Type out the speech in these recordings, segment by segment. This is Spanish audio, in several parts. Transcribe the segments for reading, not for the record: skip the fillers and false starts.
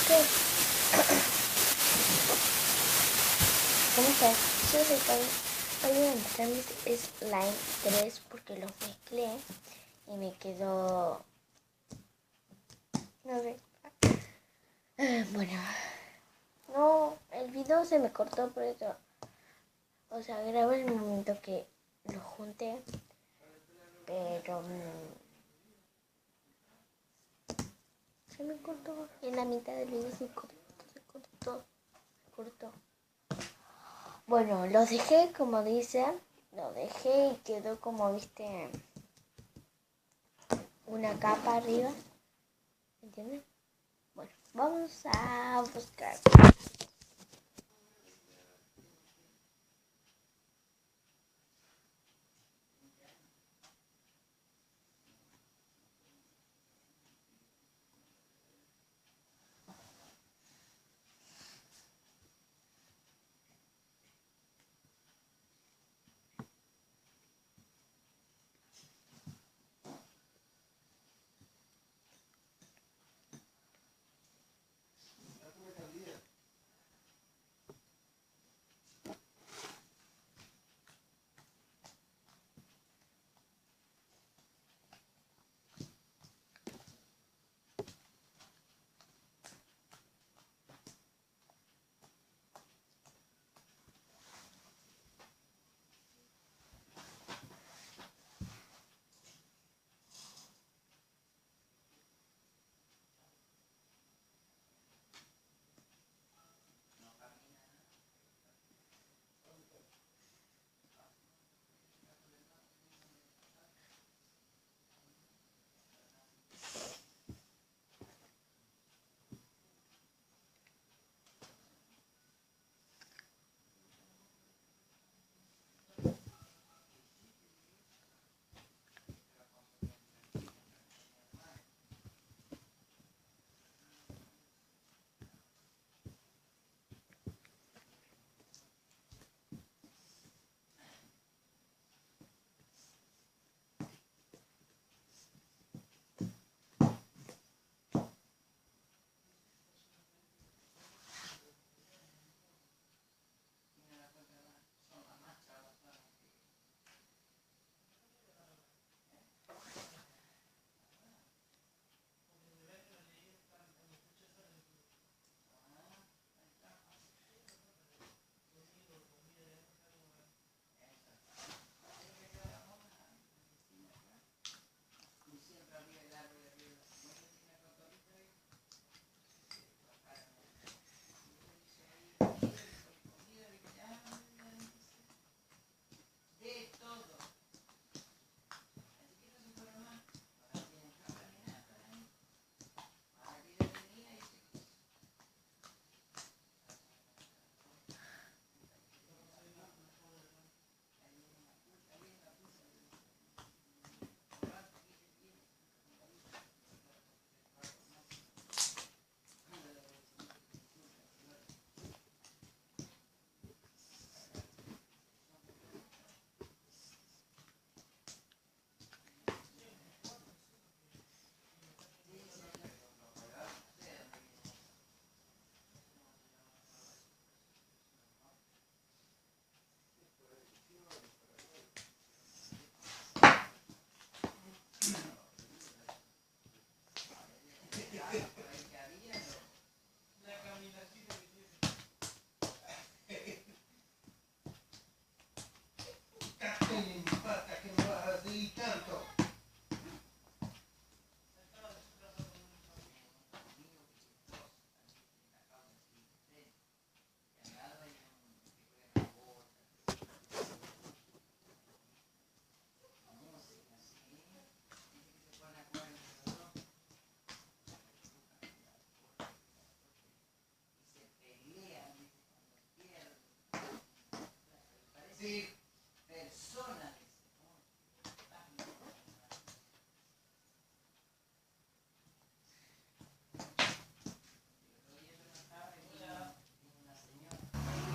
¿Qué? ¿Cómo estás? Yo soy Fabi. Hoy voy a mostrar mis slime 3 porque los mezclé y me quedó... no sé. Bueno. No, el video se me cortó por eso. O sea, grabé el momento que lo junté. Pero... se me cortó. En la mitad del video se cortó. Bueno, los dejé como dice. Lo dejé y quedó como, viste, una capa arriba. ¿Entienden? Bueno, vamos a buscar.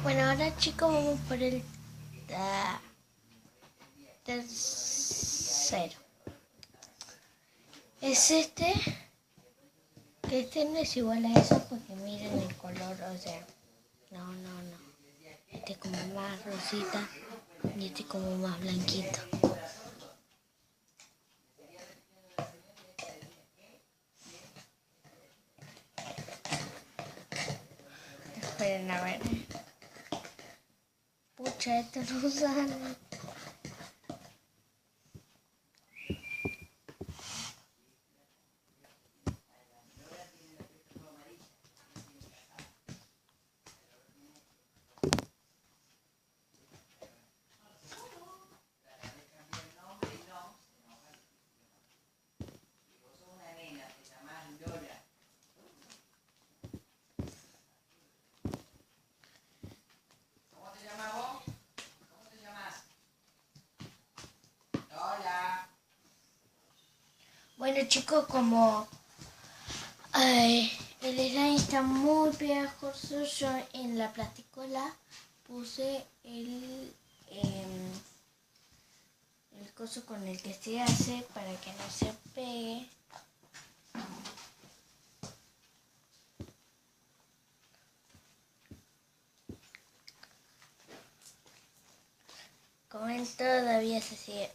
Bueno, ahora chicos vamos por el tercero. Es este. Este no es igual a eso porque miren el color, o sea, no. Este es como más rosita y este como más blanquito. Esperen a ver. Pucha, esto no sale. Bueno chicos, como el slime está muy pegajoso, yo en la plasticola puse el coso con el que se hace para que no se pegue. Como ven, todavía se sigue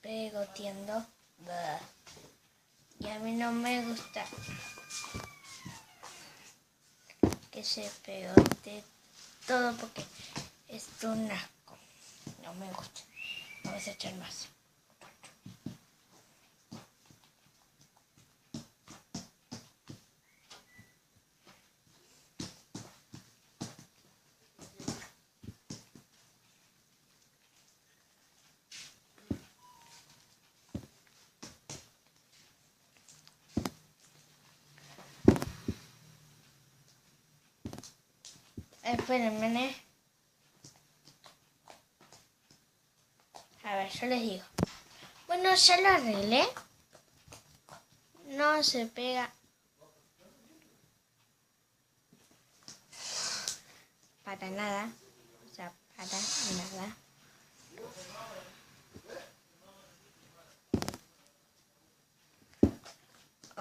pegoteando. Y a mí no me gusta que se pegote todo porque es un asco. No me gusta. Vamos a echar más. Espérenme. A ver, yo les digo. Bueno, ya lo arreglé. No se pega para nada. O sea, para nada.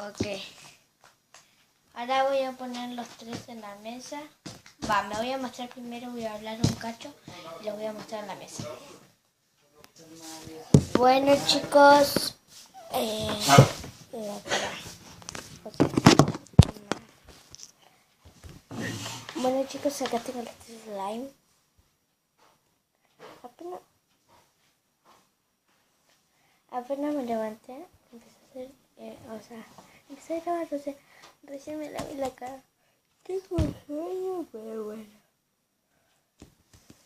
Ok. Ahora voy a poner los tres en la mesa. Me voy a mostrar primero, voy a hablar un cacho y los voy a mostrar en la mesa. Bueno chicos, bueno chicos, acá tengo los tres slime. Apenas me levanté, empecé a hacer, empecé a grabar, o sea, recién me lavé la cara. Tengo sueño, pero bueno.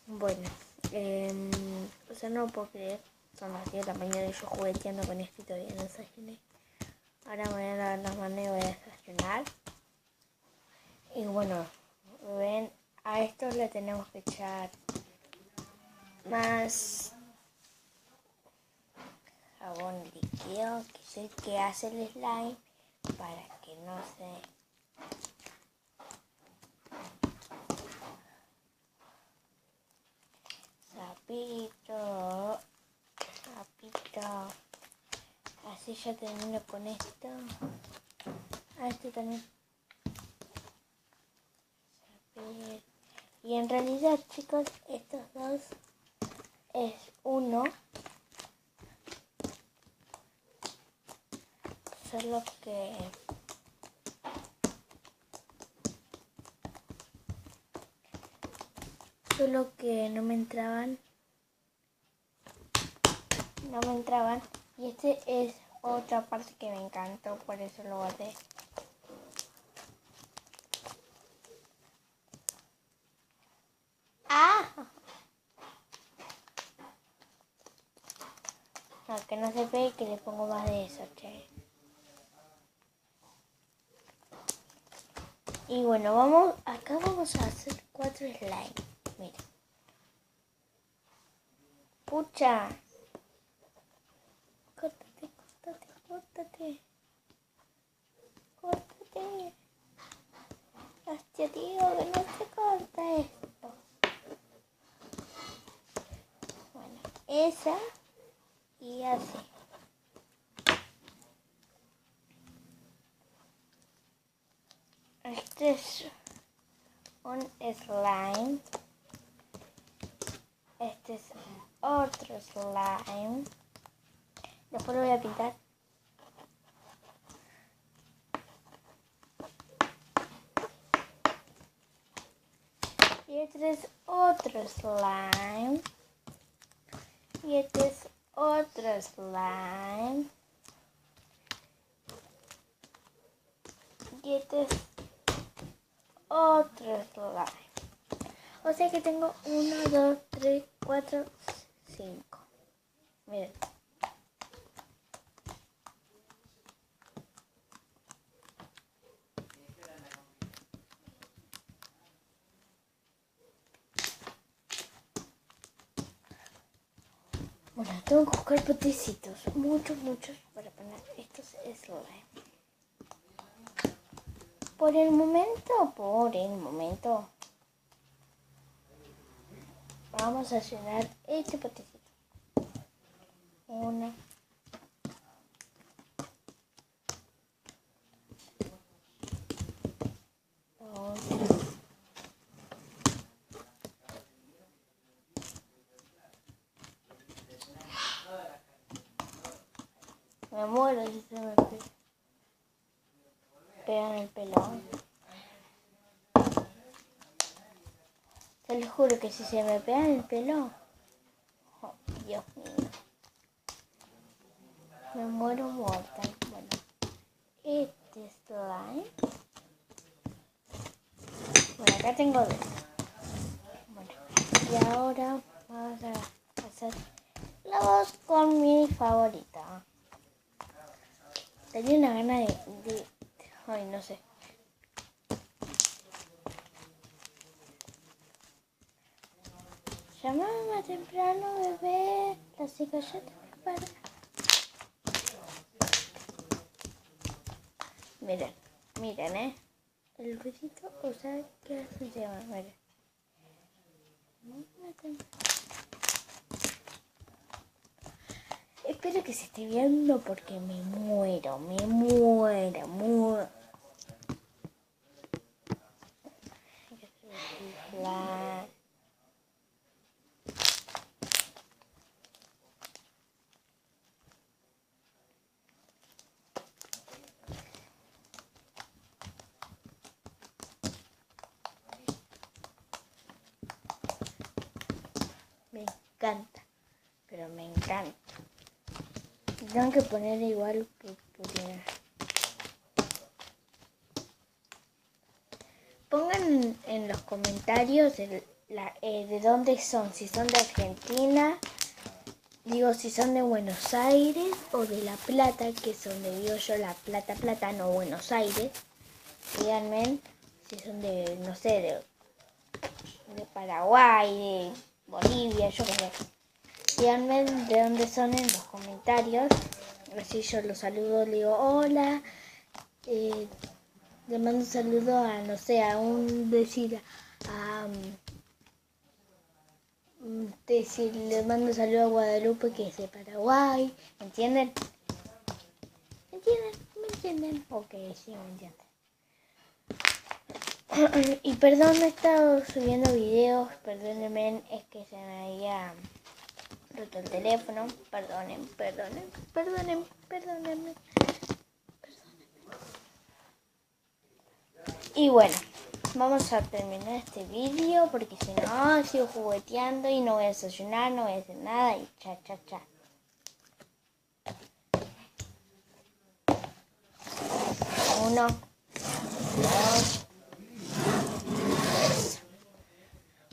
Bueno, o sea, no puedo creer, son las 10 de la mañana y yo jugueteando con esto y todavía no desayuné. Ahora me voy a lavar las manos y voy a desayunar. Y bueno, ven, a esto le tenemos que echar más jabón líquido, que es el que hace el slime, para que no se... Sapito. Así ya termino con esto. Este también. Y en realidad, chicos, estos dos es uno. Solo que no me entraban. Y este es otra parte que me encantó, por eso lo guardé. ¡Ah! No, que no se pegue, que le pongo más de eso, che. Y bueno, acá vamos a hacer 4 slime. Mira. Pucha. Córtate. Hostia, tío, que no se corta esto. Bueno, esa y así. Este es un slime. Este es otro slime. Después lo voy a pintar. Y este es otro slime. Y este es otro slime. Y este es otro slime. O sea que tengo 1, 2, 3, 4, 5. Miren. Bueno, tengo que buscar potecitos. Muchos para poner estos slime. Por el momento, vamos a llenar este potecito. 1, 2, me muero si se me pega en el pelo. Te lo juro que si se me pega en el pelo, oh, Dios mío, me muero muerta. Bueno, este slime. Bueno, acá tengo 2. Bueno, y ahora vamos a hacer la voz con mi favorita. Tenía una gana de ay, no sé. Llámame más temprano, bebé. La chica ya te prepara. Miren, el ruidito, o sea, ¿qué se llama? Miren. Espero que se esté viendo porque me muero. Me encanta, pero me encanta. Tengo que poner igual purpurina. Pongan en los comentarios de dónde son, si son de Argentina, digo si son de Buenos Aires o de La Plata, que es donde vivo yo, La Plata, no Buenos Aires. Díganme si son de, no sé, de Paraguay, de Bolivia, yo qué sé. Díganme de dónde son en los comentarios. Así yo los saludo, le digo hola. Le mando un saludo a, no sé, a un decir, le mando un saludo a Guadalupe, que es de Paraguay. ¿Me entienden? ¿Me entienden? Ok, sí, me entienden. Y perdón, no he estado subiendo videos, perdónenme, es que se me había roto el teléfono. Perdónenme. Y bueno, vamos a terminar este vídeo porque si no sigo jugueteando y no voy a desayunar, no voy a hacer nada y cha. 1, 2, 3.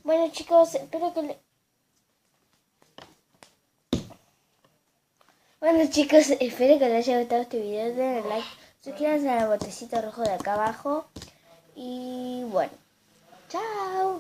Bueno chicos, espero que les haya gustado este video. Denle like, suscríbanse al botecito rojo de acá abajo. Y bueno, chao.